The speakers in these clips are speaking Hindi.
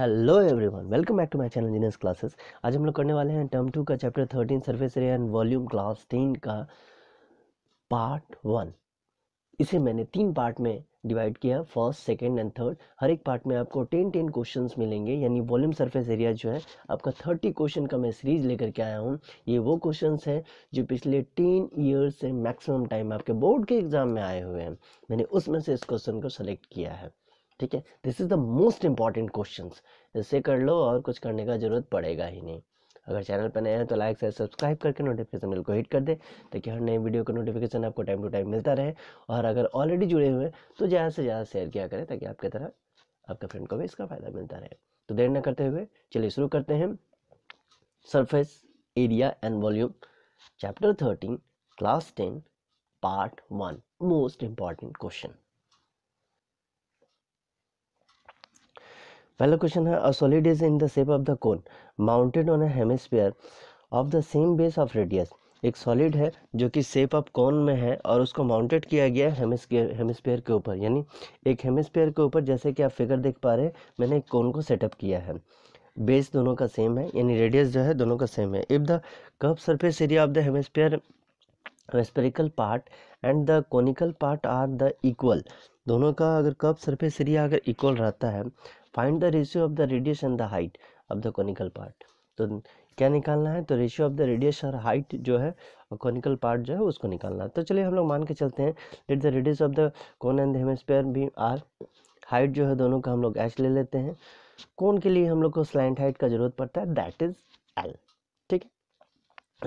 Hello everyone, welcome back to my channel genius classes. आज हम लोग करने वाले हैं टर्म 2 का chapter 13 surface area and volume class 10 का पार्ट 1। इसे मैंने 3 पार्ट में डिवाइड किया, फर्स्ट, सेकंड एंड थर्ड। हर एक पार्ट में आपको 10 क्वेश्चंस मिलेंगे, यानी वॉल्यूम सरफेस एरिया जो है आपका 30 क्वेश्चन का मैं सीरीज लेकर के आया हूँ। ये वो क्वेश्चंस हैं जो पिछले 10 ईयर्स से मैक्सिमम टाइम आपके बोर्ड के एग्जाम में आए हुए हैं। मैंने उसमें से इस क्वेश्चन को सेलेक्ट किया है, ठीक है। This is the most important questions, इससे कर लो और कुछ करने का जरूरत पड़ेगा ही नहीं। अगर चैनल पर नए हैं तो लाइक से सब्सक्राइब करके नोटिफिकेशन बेल को हिट कर दे, ताकि हर नए वीडियो का नोटिफिकेशन आपको टाइम टू टाइम मिलता रहे। और अगर ऑलरेडी जुड़े हुए हैं तो ज़्यादा से ज़्यादा शेयर किया करें, ताकि आपके तरह आपके फ्रेंड को भी इसका फ़ायदा मिलता रहे। तो देर न करते हुए चलिए शुरू करते हैं। Surface area and volume chapter 13 class 10 part 1, most important question. पहला क्वेश्चन है, a solid is in the shape of the cone mounted on a hemisphere of the same base of radius. एक सॉलिड है जो कि शेप ऑफ कोन में है और उसको माउंटेड किया गया है हेमिस्फीयर के ऊपर, यानी एक हेमिस्फीयर के ऊपर। जैसे कि आप फिगर देख पा रहे हैं, मैंने एक कोन को सेटअप किया है। बेस दोनों का सेम है, यानी रेडियस जो है दोनों का सेम है। If the curve surface area of the hemispherical part and the conical part are the equal, दोनों का अगर कर्व सरफेस एरिया अगर इक्वल रहता है, find the ratio of the radius and the height of the conical part. तो क्या निकालना है? तो रेशियो ऑफ द रेडियस और हाइट जो है कोनिकल पार्ट जो है उसको निकालना है। तो चलिए हम लोग मान के चलते हैं, let the radius of the cone and the hemisphere भी आर, हाइट जो है दोनों का हम लोग एच ले लेते हैं। कोन के लिए हम लोग को स्लैंट हाइट का जरूरत पड़ता है, दैट इज एल, ठीक है,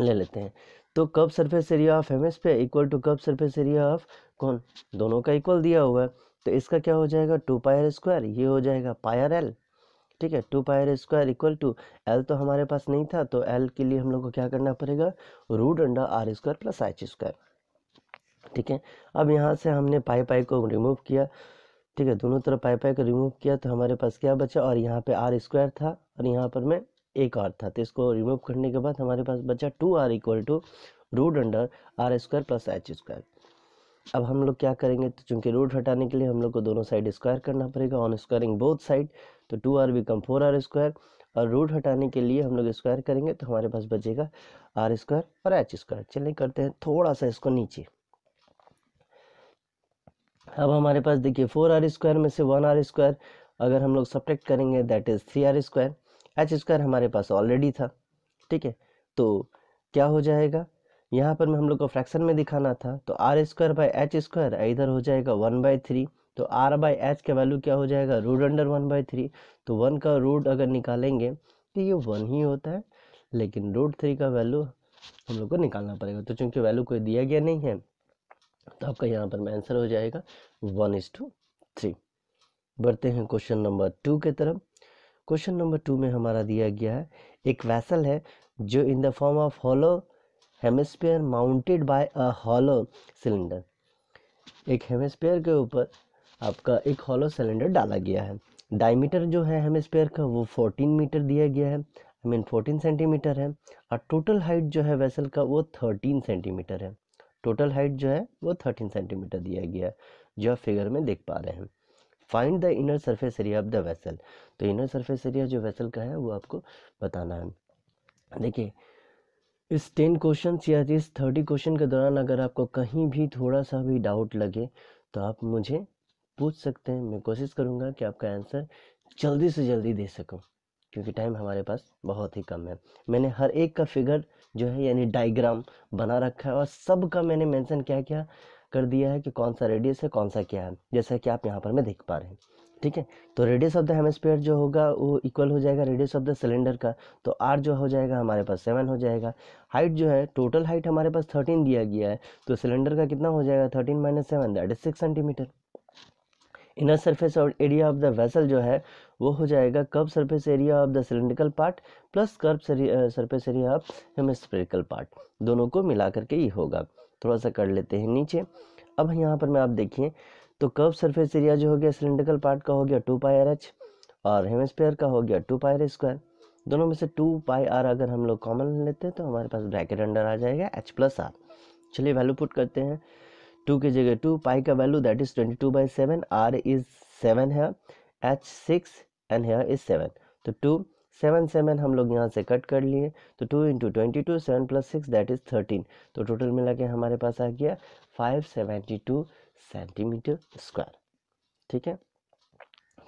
ले लेते हैं। तो curve surface area of hemisphere equal to curve surface area of cone, दोनों का इक्वल दिया हुआ है। तो इसका क्या हो जाएगा? 2 पाई आर स्क्वायर, ये हो जाएगा पाई आर एल, ठीक है। 2 pi R square equal to L, तो हमारे पास नहीं था, तो एल के लिए हम लोग को क्या करना पड़ेगा? Root under R square plus H square, ठीक है। अब यहाँ से हमने पाई पाई को रिमूव किया, ठीक है, दोनों तरफ पाई पाई को रिमूव किया, तो हमारे पास क्या बचा? और यहाँ पे आर स्क्वायर था और यहाँ पर में एक और था, तो इसको रिमूव करने के बाद हमारे पास बचा 2r equal to root under R square plus H square. अब हम लोग क्या करेंगे? तो चूंकि रूट हटाने के लिए हम लोग को दोनों साइड स्क्वायर करना पड़ेगा, ऑन स्क्वायरिंग बोथ साइड, तो 2r बिकम 4r स्क्वायर, और रूट हटाने के लिए हम लोग स्क्वायर करेंगे तो हमारे पास बचेगा आर स्क्वायर और एच स्क्वायर। चलिए करते हैं थोड़ा सा इसको नीचे। अब हमारे पास देखिए 4r स्क्वायर में से 1r स्क्वायर अगर हम लोग सब्ट्रैक्ट करेंगे, that is 3r square. H square हमारे पास ऑलरेडी था, ठीक है। तो क्या हो जाएगा? यहाँ पर में हम लोग को फ्रैक्शन में दिखाना था, तो R square by H square इधर हो जाएगा 1/3। तो आर बाई एच का वैल्यू क्या हो जाएगा? Root under 1/3। तो 1 का रूट अगर निकालेंगे तो ये 1 ही होता है, लेकिन रूट 3 का वैल्यू हम लोग को निकालना पड़ेगा। तो चूंकि वैल्यू कोई दिया गया नहीं है, तो आपका यहाँ पर में आंसर हो जाएगा 1:3। बढ़ते हैं क्वेश्चन नंबर 2 के तरफ। क्वेश्चन नंबर 2 में हमारा दिया गया है, एक वैसल है जो in the form of hollow hemisphere mounted by a hollow cylinder. एक हेमिस्फीयर के ऊपर आपका एक हॉलो सिलेंडर डाला गया है। डायमीटर जो है हेमिस्फीयर का वो 14 मीटर दिया गया है, 14 सेंटीमीटर है। और टोटल हाइट जो है वेसल का वो 13 सेंटीमीटर है। टोटल हाइट जो है वो 13 सेंटीमीटर दिया गया है, जो आप फिगर में देख पा रहे हैं। Find the inner surface area of the vessel. तो इनर सरफेस एरिया जो वेसल का है वो आपको बताना है। देखिए, इस 10 क्वेश्चन या इस 30 क्वेश्चन के दौरान अगर आपको कहीं भी थोड़ा सा भी डाउट लगे तो आप मुझे पूछ सकते हैं। मैं कोशिश करूंगा कि आपका आंसर जल्दी से जल्दी दे सकूं, क्योंकि टाइम हमारे पास बहुत ही कम है। मैंने हर एक का फिगर जो है यानी डायग्राम बना रखा है, और सब का मैंने मेंशन क्या क्या कर दिया है कि कौन सा रेडियस है, कौन सा क्या है, जैसा कि आप यहाँ पर मैं देख पा रहे हैं, ठीक है। तो रेडियस ऑफ द हेमिस्फीयर जो होगा वो इक्वल हो जाएगा रेडियस ऑफ द सिलेंडर का, तो आर जो हो जाएगा हमारे पास 7 हो जाएगा। हाइट जो है, टोटल हाइट हमारे पास 13 दिया गया है, तो सिलेंडर का कितना हो जाएगा? 13 minus 7 that is 6 centimetre. Inner surface और एरिया ऑफ द वेसल जो है वो हो जाएगा curve surface area of the cylindrical part plus curve surface area of hemispherical part, दोनों को मिला करके ये होगा। थोड़ा सा कर लेते हैं नीचे। अब यहाँ पर मैं आप देखिए, तो कर्व सरफेस एरिया जो हो गया सिलेंड्रिकल पार्ट का हो गया 2 पाई आर एच, और हेमिस्फीयर का हो गया 2 पाई आर स्क्वायर। दोनों में से 2 पाई आर अगर हम लोग कॉमन लेते हैं तो हमारे पास ब्रैकेट अंडर आ जाएगा एच प्लस आर। चलिए वैल्यू पुट करते हैं। 2 की जगह 2, पाई का value that is 22/7, R is 7 है, एच 6 एंड हेयर इज 7। तो 2 7 7 हम लोग यहाँ से कट कर लिए, तो 2 इंटू 22 7 प्लस 6 दैट इज 13, तो टोटल मिला के हमारे पास आ गया 572 सेंटीमीटर स्क्वायर। ठीक है,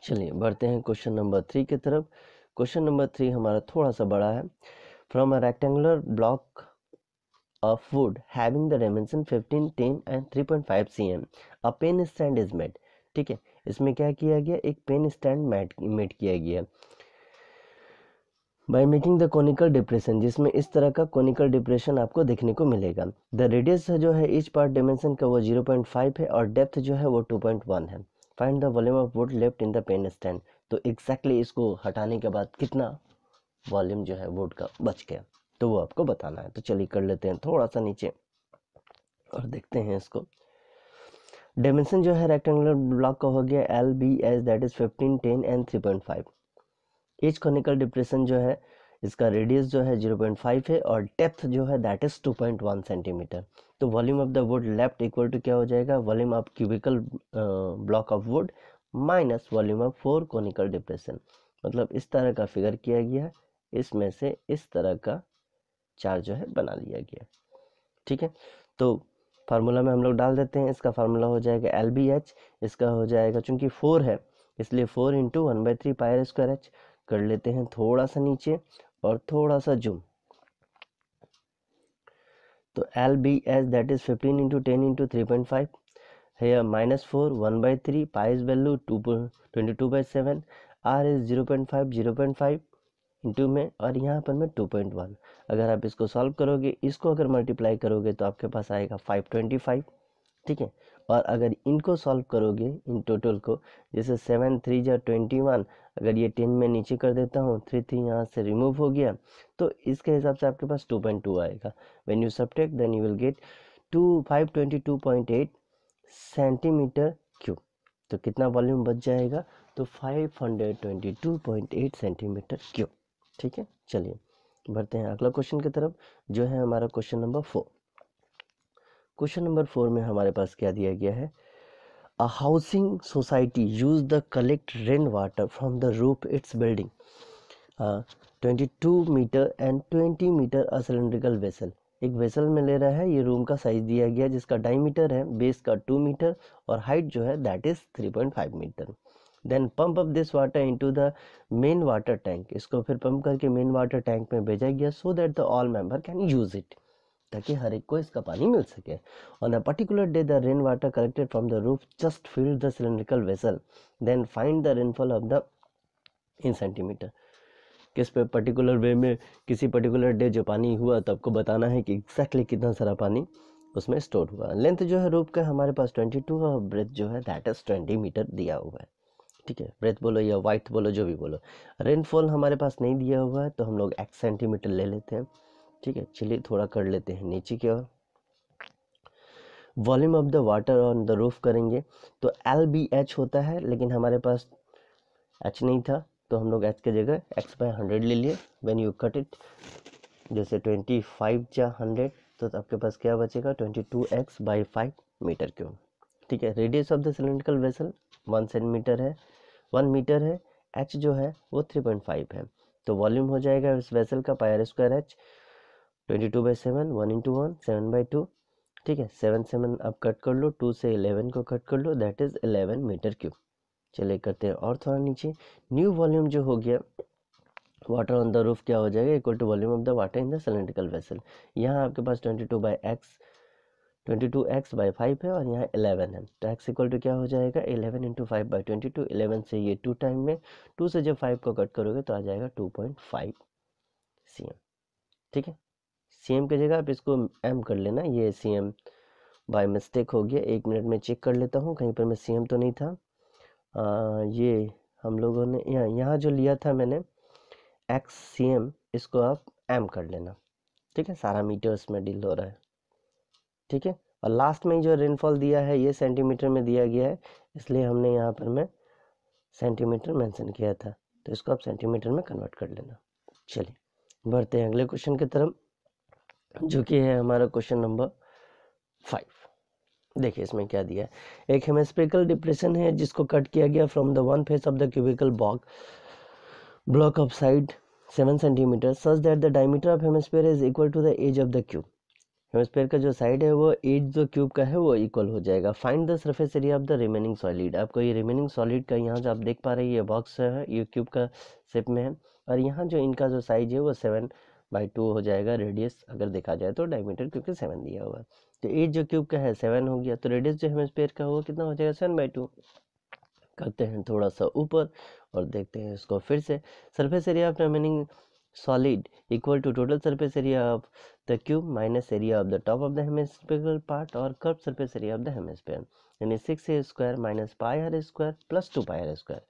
चलिए बढ़ते हैं क्वेश्चन नंबर 3 की तरफ। क्वेश्चन नंबर 3 हमारा थोड़ा सा बड़ा है। From a rectangular block of wood having the dimension 15, 10 and 3.5 cm a pen stand is made। ठीक है, इसमें क्या किया गया, एक पेन स्टैंड मेड किया गया by making the conical depression, जिसमें इस तरह का कॉनिकल डिप्रेशन आपको देखने को मिलेगा। द रेडियस जो है ईच पार्ट डायमेंशन का वो 0.5 है और डेप्थ जो है वो 2.1 है। Find the volume of wood left in the pen stand. तो एग्जैक्टली इसको हटाने के बाद कितना वॉल्यूम जो है वुड का बच गया, तो वो आपको बताना है। तो चलिए कर लेते हैं थोड़ा सा नीचे और देखते हैं इसको। डायमेंशन जो है रेक्टेंगुलर ब्लॉक का हो गया LBS that is 15, 10 and 3.5। Each conical depression जो है इसका रेडियस जो है 0.5 है और डेप्थ जो है दैट इज 2.1 सेंटीमीटर। तो volume of the wood left equal to क्या हो जाएगा, volume of cubical block of wood minus volume of 4 conical depression. मतलब इस तरह का फिगर किया गया, इसमें से इस तरह का चार्ट जो है बना लिया गया। ठीक है, तो फार्मूला में हम लोग डाल देते हैं। इसका फार्मूला हो जाएगा LBH, इसका हो जाएगा चूंकि 4 है इसलिए 4 इंटू 1/3 पाई स्क्वायर एच। कर लेते हैं थोड़ा सा नीचे और थोड़ा सा जूम। तो LBH that is 15 into 10 into 3.5 है, -4 1/3 pi is value 22/7, R is 0.5 0.5 into में और यहाँ पर मैं 2.1। अगर आप इसको सॉल्व करोगे, इसको अगर मल्टीप्लाई करोगे तो आपके पास आएगा 525। ठीक है, और अगर इनको सॉल्व करोगे इन टोटल को, जैसे 7 3 जा 21, अगर ये 10 में नीचे कर देता हूँ, 3 3 यहाँ से रिमूव हो गया, तो इसके हिसाब से आपके पास 2.2 आएगा। When you subtract then you will get 522.8 centimetre cube. तो कितना वॉल्यूम बच जाएगा, तो 522.8 सेंटीमीटर क्यूब। ठीक है, चलिए बढ़ते हैं अगला क्वेश्चन की तरफ, जो है हमारा क्वेश्चन नंबर 4। क्वेश्चन नंबर 4 में हमारे पास क्या दिया गया है, a housing society use the collect rain water from the roof it's building 22 metre and 20 metre a cylindrical vessel. एक वेसल में ले रहा है, ये रूम का साइज दिया गया जिसका डायमीटर है बेस का 2 मीटर और हाइट जो है that is 3.5 metre. Then pump up this water into the main water tank. इसको फिर पंप करके मेन वाटर टैंक में भेजा गया so that the all member can use it, ताकि हर एक को इसका पानी मिल सके। On a particular day the rain water collected from the roof just filled the cylindrical vessel, then find the rainfall of the in centimetre. किस पे पर्टिकुलर वे में किसी पर्टिकुलर डे जो पानी हुआ तो आपको बताना है कि एग्जैक्टली कितना सारा पानी उसमें स्टोर हुआ। लेंथ जो है रूफ का हमारे पास 22 और ब्रेथ जो है दैट इज 20 मीटर दिया हुआ है। ठीक है, ब्रेथ बोलो या वाइट बोलो जो भी बोलो। रेनफॉल हमारे पास नहीं दिया हुआ है तो हम लोग x सेंटीमीटर ले लेते हैं। ठीक है, चलिए थोड़ा कर लेते हैं नीचे की ओर। Volume of the water on the roof करेंगे तो LBH होता है, लेकिन हमारे पास h नहीं था तो हम लोग h की जगह x/100 ले लिए। व्हेन यू कट इट, जैसे 25 जा 100 तो आपके पास क्या बचेगा, 22x/5 मीटर क्यूब। ठीक है, radius of the cylindrical vessel 1 centimetre है, 1 मीटर है, h जो है वो 3.5 है। तो वॉल्यूम हो जाएगा इस वेसल का पाई स्क्वायर h 22/7 1 इंटू 1 7/2। ठीक है, 7 7 अब कट कर लो, 2 से 11 को कट कर लो दैट इज 11 मीटर क्यूब। चलिए करते हैं और थोड़ा नीचे। न्यू वॉल्यूम जो हो गया वाटर ऑन द रूफ क्या हो जाएगा, equal to volume of the water in the cylindrical vessel. यहाँ आपके पास 22x/5 है और यहाँ 11 है, तो x इक्वल टू क्या हो जाएगा 11 इंटू 5/22। 11 से ये 2 टाइम में, 2 से जब 5 को कट करोगे तो आ जाएगा 2.5 cm। ठीक है, cm की जगह आप इसको m कर लेना, ये cm बाय मिस्टेक हो गया। 1 मिनट में चेक कर लेता हूँ कहीं पर मैं cm तो नहीं था। ये हम लोगों ने यहाँ जो लिया था मैंने XCM, इसको आप m कर लेना। ठीक है, सारा मीटर्स में डील हो रहा है। ठीक है, और लास्ट में जो रेनफॉल दिया है ये सेंटीमीटर में दिया गया है, इसलिए हमने यहाँ पर मैं सेंटीमीटर मेंशन किया था, तो इसको आप सेंटीमीटर में कन्वर्ट कर लेना। चलिए बढ़ते हैं अगले क्वेश्चन की तरफ, जो कि है हमारा क्वेश्चन नंबर 5। देखिए इसमें क्या दिया है, एक हेमिस्फेरिकल डिप्रेशन है जिसको कट किया गया from the one face of the cubical block of side 7 centimeters such that the diameter of hemisphere is equal to the edge of the cube. Hemisphere का जो साइड है वो एज जो क्यूब का है वो इक्वल हो जाएगा. Find the surface area of the remaining solid. आपको ये रिमेनिंग सॉलिड का यहाँ जो आप देख पा रहे हैं ये बॉक्स है, ये क्यूब का शेप में है और यहाँ जो इनका जो साइज है वो 7/2 हो जाएगा. रेडियस अगर देखा जाए तो डायमीटर क्योंकि 7 दिया हुआ है तो एज जो क्यूब का है 7 हो गया तो रेडियस जो हेमिस्फीयर का वो कितना हो जाएगा 7/2. करते हैं थोड़ा सा ऊपर और देखते हैं इसको फिर से. Surface area of remaining solid equal to total surface area of the cube minus area of the top of the hemispherical part or curved surface area of the hemisphere. यानी 6a square minus pi r square plus 2 pi r square.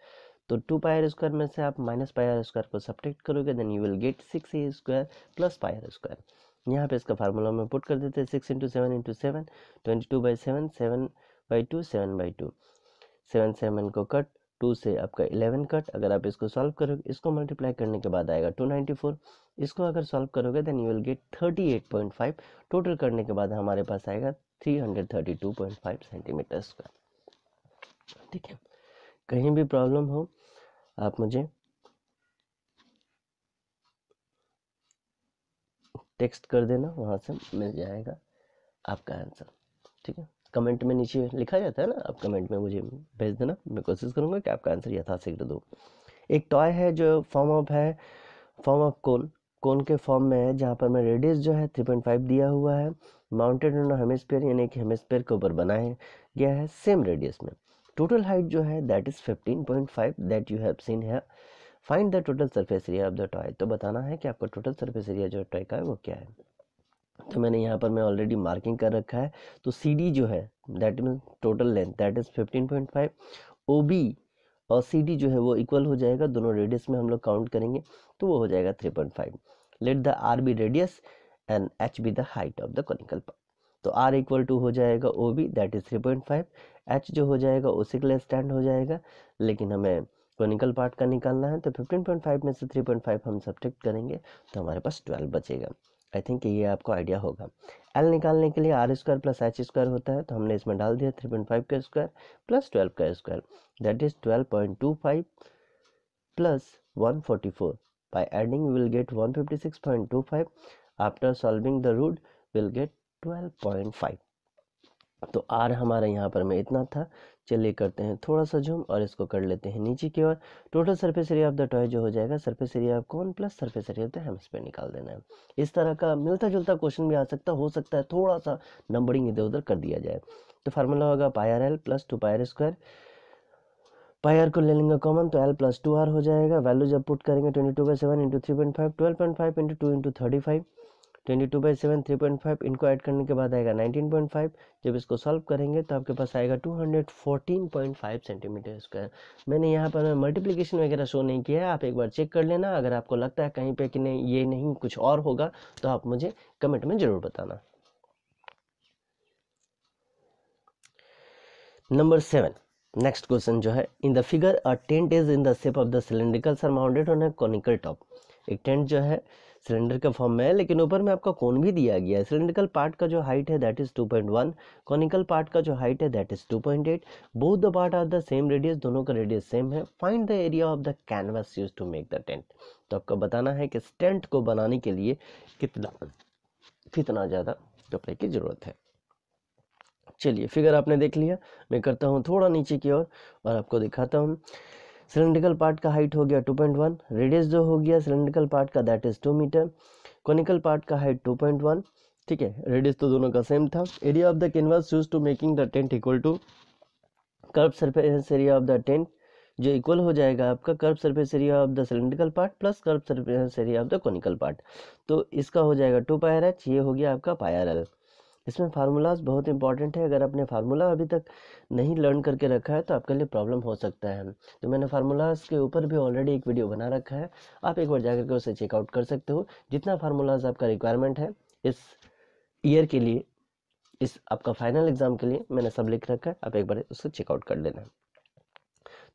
तो 2 pi r square में से आप minus pi r square को सब्ट्रैक्ट करोगे then you will get 6a square plus pi r square. यहाँ पे इसका फार्मूला में पुट कर देते हैं 6 into 7 into 7 22/7 7/2 7/2 7 7 को कट 2 से आपका 11 कट. अगर आप इसको सॉल्व करोगे इसको मल्टीप्लाई करने के बाद आएगा 294. इसको अगर सॉल्व करोगे then you will get 38.5. Total करने के बाद हमारे पास आएगा 332.5 सेंटीमीटर स्क्वायर. ठीक है, कहीं भी प्रॉब्लम हो आप मुझे टेक्स्ट कर देना, वहाँ से मिल जाएगा आपका आंसर. ठीक है, कमेंट में नीचे लिखा जाता है ना, आप कमेंट में मुझे भेज देना, मैं कोशिश करूंगा कि आपका आंसर यथाशीघ्र दो. एक टॉय है जो फॉर्म ऑफ कोन के फॉर्म में है जहाँ पर मैं रेडियस जो है 3.5 दिया हुआ है. माउंटेड ऑन हेमिस्फीयर यानी कि हेमिस्फीयर के ऊपर बनाया गया है सेम रेडियस में. टोटल हाइट जो है that is 15.5 that you have seen है. Find the total surface area of the toy. तो बताना है कि आपका टोटल सरफेस एरिया जो टॉय का है वो क्या है. तो मैंने यहाँ पर मैं ऑलरेडी मार्किंग कर रखा है. तो सी डी जो है that mean total length that is 15.5. O B और सी डी जो है वो इक्वल हो जाएगा, दोनों रेडियस में हम लोग काउंट करेंगे तो वो हो जाएगा 3.5. Let the R be radius and H be the height of the conical part. तो आर इक्वल टू हो जाएगा O B that is 3.5. H जो हो जाएगा उसी के लिए स्टैंड हो जाएगा, लेकिन हमें कॉनिकल पार्ट का निकालना है तो 15.5 में से 3.5 हम सब्ट्रैक्ट करेंगे तो हमारे पास 12 बचेगा. आई थिंक ये आपको आइडिया होगा. एल निकालने के लिए R square plus H square होता है तो हमने इसमें डाल दिया 3.5 का स्क्वायर प्लस 12 का square that is 12.25 plus 144. by adding we will get 156.25. after solving the root we'll get 12.5. तो आर हमारा यहाँ पर में इतना था. चलिए करते हैं थोड़ा सा जूम और इसको कर लेते हैं नीचे की ओर. Total surface area of the toy जो हो जाएगा surface area of cone plus surface area of the hemisphere निकाल देना है. इस तरह का मिलता जुलता क्वेश्चन भी आ सकता हो सकता है थोड़ा सा नंबरिंग इधर उधर कर दिया जाए. तो फार्मूला होगा pi R L plus 2 pi R square. Pi R को ले लेंगे कॉमन तो एल प्लस 2 आर हो जाएगा. वैल्यू जब पुट करेंगे 22/7 इंटू 3.5 12.5 इंटू 2 इंटू 35 22/7 3.5 इनको ऐड करने के बाद आएगा 19.5. जब इसको सॉल्व करेंगे तो आपके पास आएगा 214.5 सेंटीमीटर स्क्वायर. मैंने यहाँ पर मल्टीप्लिकेशन वगैरह शो नहीं किया है, आप एक बार चेक कर लेना. अगर आपको लगता है कहीं पे कि नहीं ये नहीं कुछ और होगा तो आप मुझे कमेंट में जरूर बताना. नंबर 7 नेक्स्ट क्वेश्चन जो है in the figure a tent is in the shape of the cylindrical are mounted on a conical top. एक टेंट जो है सिलेंडर का फॉर्म में है लेकिन ऊपर में आपका कोन भी दिया गया है. सिलेंड्रिकल पार्ट का जो हाइट है दैट इज 2.1. कॉनिकल पार्ट का जो हाइट है that is 2.8. Both the part are the same radius, दोनों का रेडियस सेम है. Find the area of the canvas used to make the tent. तो आपको बताना है कि इस टेंट को बनाने के लिए कितना ज़्यादा कपड़े की ज़रूरत है. चलिए फिगर आपने देख लिया, मैं करता हूँ थोड़ा नीचे की ओर और आपको दिखाता हूँ. सिलेंड्रिकल पार्ट का हाइट हो गया 2.1. रेडियस जो हो गया सिलेंड्रिकल पार्ट का that is 2 metre. Conical part का हाइट 2.1. ठीक है, रेडियस तो दोनों का सेम था. Area of the canvas used to making the tent equal to curve surface area of the tent जो इक्वल हो जाएगा आपका curve surface area of the cylindrical part plus curve surface area of the conical part. तो इसका हो जाएगा 2 पाई आर एच, ये हो गया आपका पाई आर एल. इसमें फार्मूलाज बहुत इंपॉर्टेंट है, अगर आपने फार्मूला अभी तक नहीं लर्न करके रखा है तो आपके लिए प्रॉब्लम हो सकता है. तो मैंने फार्मूलाज के ऊपर भी ऑलरेडी एक वीडियो बना रखा है, आप एक बार जाकर के उसे चेकआउट कर सकते हो. जितना फार्मूलाज आपका रिक्वायरमेंट है इस ईयर के लिए, इस आपका फाइनल एग्जाम के लिए मैंने सब लिख रखा है, आप एक बार उसको चेकआउट कर लेना.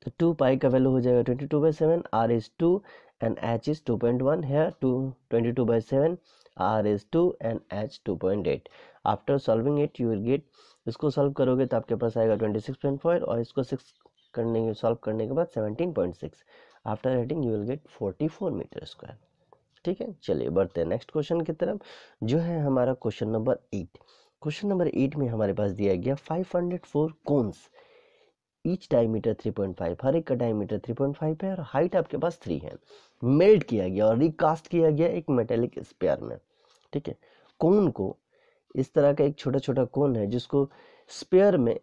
तो 2 पाई का वैल्यू हो जाएगा 22/7. R is 2 and H is 2.1. Here 22/7 R is 2 and H 2.8. After solving it you will get, इसको सॉल्व करोगे तो आपके पास आएगा 26.4 और इसको 6 सॉल्व करने के बाद 17.6. After adding you will get 44 metre square. ठीक है, चलिए बढ़ते हैं नेक्स्ट क्वेश्चन की तरफ, जो है हमारा क्वेश्चन नंबर 8। क्वेश्चन नंबर 8 में हमारे पास दिया गया 504 कोन्स, ईच डायमीटर 3.5, हर एक का डायमीटर 3.5 है और हाइट आपके पास 3 है। मेल्ट किया गया और रिकास्ट किया गया एक मेटेलिक स्पेयर में। ठीक है, कोन को, इस तरह का एक छोटा छोटा कोन है जिसको स्पेयर में,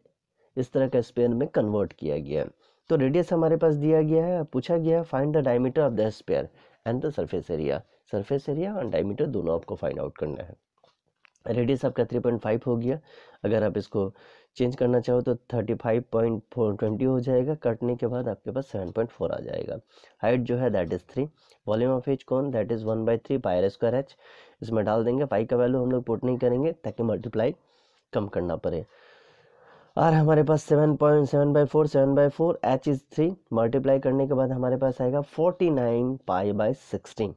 इस तरह का स्पेयर में कन्वर्ट किया गया है। तो रेडियस हमारे पास दिया गया है, पूछा गया है find the diameter of the sphere and the surface area. Surface area और डायमीटर दोनों आपको फाइंड आउट करना है। रेडियस आपका 3.5 हो गया, अगर आप इसको चेंज करना चाहो तो 35.420 हो जाएगा, कटने के बाद आपके पास 7.4 आ जाएगा। हाइट जो है that is 3, volume of each cone that is 1/3 pi square H, इसमें डाल देंगे। पाई का वैल्यू हम लोग पुट नहीं करेंगे ताकि मल्टीप्लाई कम करना पड़े। और हमारे पास 7.7/4 7/4 एच इज़ 3, मल्टीप्लाई करने के बाद हमारे पास आएगा 49 पाई/16।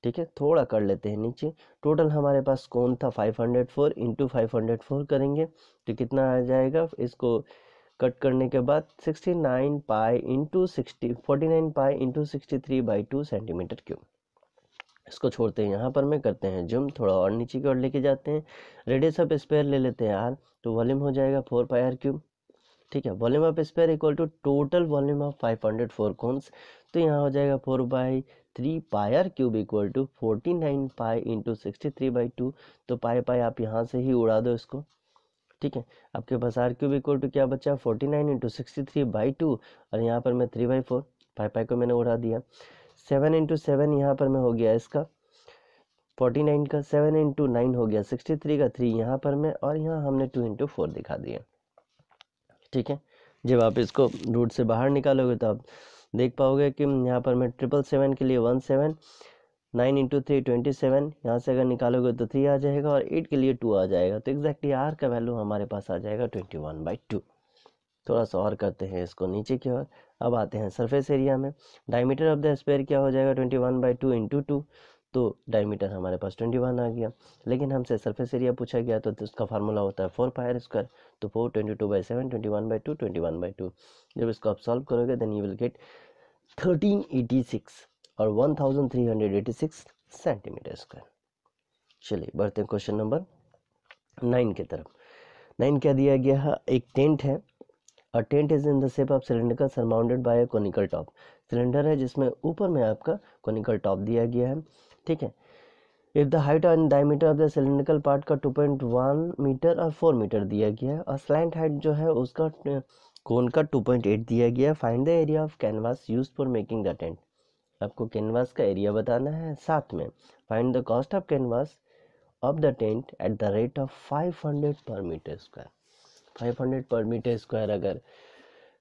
ठीक है, थोड़ा कर लेते हैं नीचे। टोटल हमारे पास कौन था 504 इंटू 504 करेंगे तो कितना आ जाएगा, इसको कट करने के बाद 69 pi into 49 pi into 63/2 centimetre cube. इसको छोड़ते हैं यहाँ पर में, करते हैं जूम, थोड़ा और नीचे की ओर लेके जाते हैं। रेडियस ऑफ स्पेयर ले लेते हैं आर, तो वॉल्यूम हो जाएगा 4 पाई आर क्यूब। ठीक है, volume of sphere equal to total volume of 504 cones, तो यहाँ हो जाएगा 4/3 pi R cube equal to 49 pi into 63/2। तो पाई पाई आप यहाँ से ही उड़ा दो इसको। ठीक है, आपके पास आर क्यूब इक्वल टू क्या बचा 49 इंटू 63/2, और यहाँ पर मैं 3/4, पाई पाई को मैंने उड़ा दिया। 7 इंटू 7 यहाँ पर मैं हो गया इसका 49 का, 7 इंटू 9 हो गया 63 का, 3 यहाँ पर मैं, और यहाँ हमने 2 इंटू 4 दिखा दिया। ठीक है, जब आप इसको रूट से बाहर निकालोगे तो आप देख पाओगे कि यहाँ पर मैं 777 के लिए 17, 9 इंटू 3 27, यहाँ से अगर निकालोगे तो 3 आ जाएगा और 8 के लिए 2 आ जाएगा। तो एग्जैक्टली आर का वैल्यू हमारे पास आ जाएगा 21/2। थोड़ा सा और करते हैं इसको नीचे की ओर। अब आते हैं सरफेस एरिया में। डायमीटर ऑफ द स्पेयर क्या हो जाएगा 21/2 इंटू 2, तो डायमीटर हमारे पास 21 आ गया। लेकिन हमसे सरफेस एरिया पूछा गया तो उसका फार्मूला होता है 4 पाई आर स्क्वायर, तो 4 22/7 21/2 21/2। जब इसको आप सॉल्व करोगे देन यू विल गेट 1386 और 1386 सेंटीमीटर स्क्वायर। चलिए बढ़ते हैं क्वेश्चन नंबर 9 की तरफ। 9 क्या दिया गया है, एक टेंट है। A tent is in the shape of cylindrical surmounted by a conical top। Cylinder है जिसमें ऊपर में आपका conical top दिया गया है। ठीक है, if the height and diameter of the cylindrical part का 2.1 मीटर और 4 मीटर दिया गया है, और स्लैंट हाइट जो है उसका कोन का 2.8 दिया गया है। Find the area of canvas used for making the tent. आपको कैनवास का एरिया बताना है, साथ में find the cost of canvas of the tent at the rate of 500 पर मीटर स्क्वायर। 500 पर मीटर स्क्वायर अगर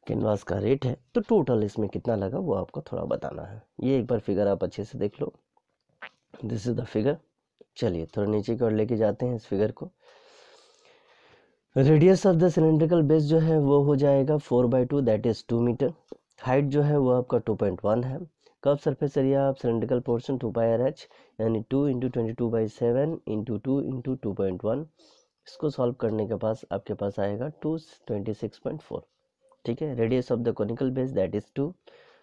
कैनवास का रेट है तो टोटल इसमें कितना लगा वो आपको थोड़ा बताना है। ये एक बार फिगर आप अच्छे से देख लो, दिस इज द फिगर। चलिए थोड़ा नीचे की ओर लेके जाते हैं इस फिगर को। Radius of the cylindrical base जो है वो हो जाएगा 4/2 दैट इज 2 मीटर। हाइट जो है वो आपका 2.1 है। Curve surface area of cylindrical portion 2 pi R H, यानी 2 इंटू 22/7 इंटू 2 इंटू 2.1। इसको सॉल्व करने के पास आपके पास आएगा 226.4। ठीक है, radius of the conical base that is 2,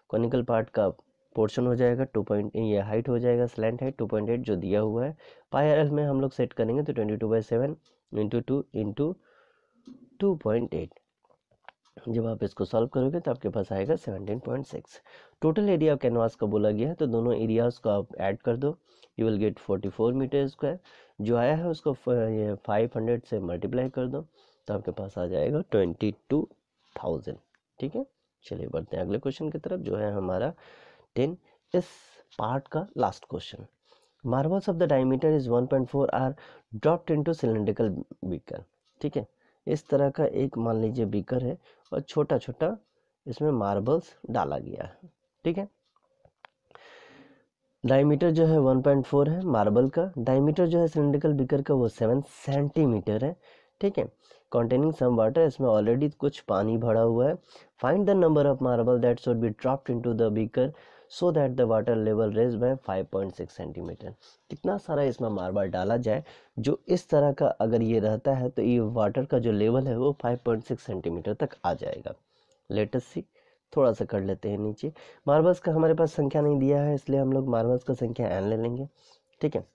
conical part का पोर्शन हो जाएगा 2. ये हाइट हो जाएगा स्लैंट हाइट 2.8 जो दिया हुआ है। पाई आर एल में हम लोग सेट करेंगे तो 22/7 इंटू 2 इंटू 2.8। जब आप इसको सॉल्व करोगे तो आपके पास आएगा 17.6। टोटल एरिया ऑफ कैनवास का बोला गया है तो दोनों एरियाज को आप ऐड कर दो, you will get 44 metre square. जो आया है उसको ये 500 से मल्टीप्लाई कर दो तो आपके पास आ जाएगा 22,000। ठीक है, चलिए बढ़ते हैं अगले क्वेश्चन की तरफ, जो है हमारा 10 इस पार्ट का last question. Marbles of the diameter is 1.4 are dropped into cylindrical beaker. ठीक है, इस तरह का एक मान लीजिए बीकर है और छोटा छोटा इसमें मार्बल्स डाला गया है। ठीक है, डायमीटर जो है 1.4 है मार्बल का, डायमीटर जो है सिलेंड्रिकल बीकर का वो 7 सेंटीमीटर है। ठीक है, कॉन्टेनिंग सम वाटर, इसमें ऑलरेडी कुछ पानी भरा हुआ है। Find the number of marble that should be dropped into the beaker so that the water level raise by 5.6 centimetre. कितना सारा इसमें मार्बल डाला जाए जो इस तरह का अगर ये रहता है तो ये वाटर का जो लेवल है वो 5.6 सेंटीमीटर तक आ जाएगा। लेट अस सी, थोड़ा सा कर लेते हैं नीचे। मार्बल्स का हमारे पास संख्या नहीं दिया है, इसलिए हम लोग मार्बल्स का संख्या n ले लेंगे। ठीक है,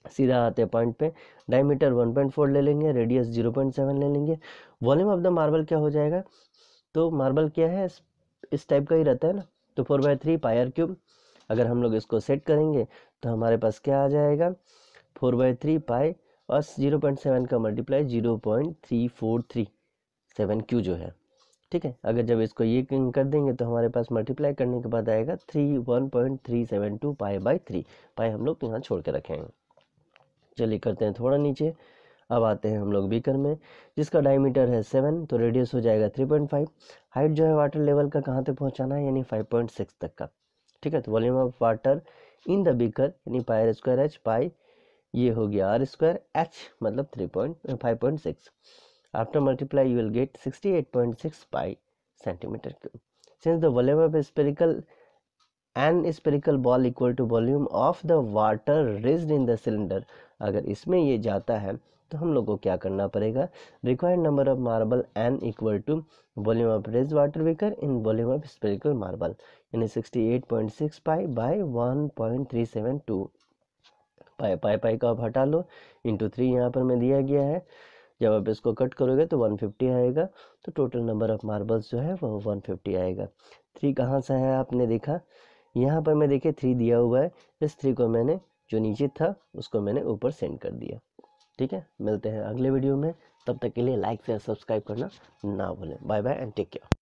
सीधा आते हैं पॉइंट पे। डायमीटर 1.4 ले लेंगे, रेडियस 0.7 ले लेंगे। वॉल्यूम ऑफ द मार्बल क्या हो जाएगा, तो मार्बल क्या है, इस टाइप का ही रहता है ना, तो 4/3 पाई आर क्यूब। अगर हम लोग इसको सेट करेंगे तो हमारे पास क्या आ जाएगा, 4/3 पाई और 0.7 का मल्टीप्लाई 0.3437 जो है। ठीक है, अगर जब इसको ये कर देंगे तो हमारे पास मल्टीप्लाई करने के बाद आएगा 1.372 पाई/3। पाई हम लोग यहाँ छोड़ के रखेंगे। चलिए करते हैं थोड़ा नीचे। अब आते हैं हम लोग बीकर में, जिसका डायमीटर है 7, तो रेडियस हो जाएगा 3.5। हाइट जो है वाटर लेवल का कहाँ तक पहुँचाना है, यानी 5.6 तक का। ठीक है, तो volume of water in the beaker यानी pi R square H, pi ये हो गया आर स्क्वायर, एच मतलब 5.6। After multiply you will get 68.6 pi centimetre cube. Since the volume of spherical an spherical ball equal to volume of the water raised in the cylinder, अगर इसमें ये जाता है तो हम लोग को क्या करना पड़ेगा, required number of marble N equal to volume of raised water beaker in volume of spherical marble, यानी 68.6 पाई बाय 1.372 पाई। पाई पाई का आप हटा लो, इंटू 3 यहाँ पर में दिया गया है। जब आप इसको कट करोगे तो 150 आएगा, तो टोटल नंबर ऑफ मार्बल्स जो है वो 150 आएगा। 3 कहाँ से है आपने देखा, यहाँ पर मैं देखे 3 दिया हुआ है, इस 3 को मैंने जो नीचे था उसको मैंने ऊपर सेंड कर दिया। ठीक है, मिलते हैं अगले वीडियो में, तब तक के लिए लाइक शेयर सब्सक्राइब करना ना भूलें। Bye bye and take care.